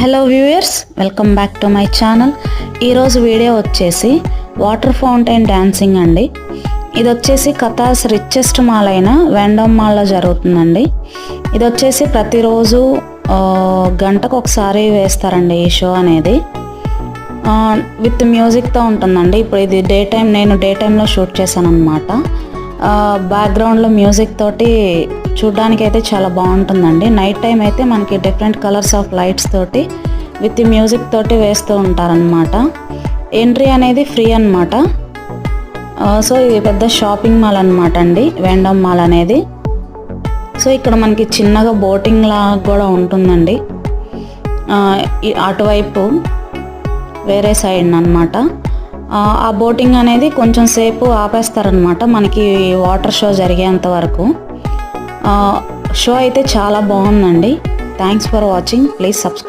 Hello viewers, welcome back to my channel. ఈరోజు video వచ్చేసి water fountain dancing అండి. ఇది వచ్చేసి కతాస్ రిచెస్ట్ మాల్ అయిన వెండమ్ మాల్లో జరుగుతుందండి. ఇది వచ్చేసి ప్రతిరోజు గంటకు ఒకసారి వేస్తారండి ఈ షో అనేది. విత్ మ్యూజిక్తో ఉంటుందండి. ఇప్పుడు ఇది నేను డే టైంలో షూట్ చేశాను అనమాట. బ్యాక్గ్రౌండ్లో మ్యూజిక్ తోటి చూడ్డానికి అయితే చాలా బాగుంటుందండి. నైట్ టైం అయితే మనకి డిఫరెంట్ కలర్స్ ఆఫ్ లైట్స్ తోటి విత్ మ్యూజిక్ తోటి వేస్తూ ఉంటారనమాట. ఎంట్రీ అనేది ఫ్రీ అనమాట. సో ఇది పెద్ద షాపింగ్ మాల్ అనమాట అండి వెండమ్ మాల్ అనేది. సో ఇక్కడ మనకి చిన్నగా బోటింగ్ లాగా కూడా ఉంటుందండి. అటువైపు వేరే సైడ్ అనమాట. ఆ బోటింగ్ అనేది కొంచెం సేపు ఆపేస్తారనమాట మనకి వాటర్ షో జరిగేంత వరకు. షో అయితే చాలా బాగుందండి. Thanks for watching. Please subscribe.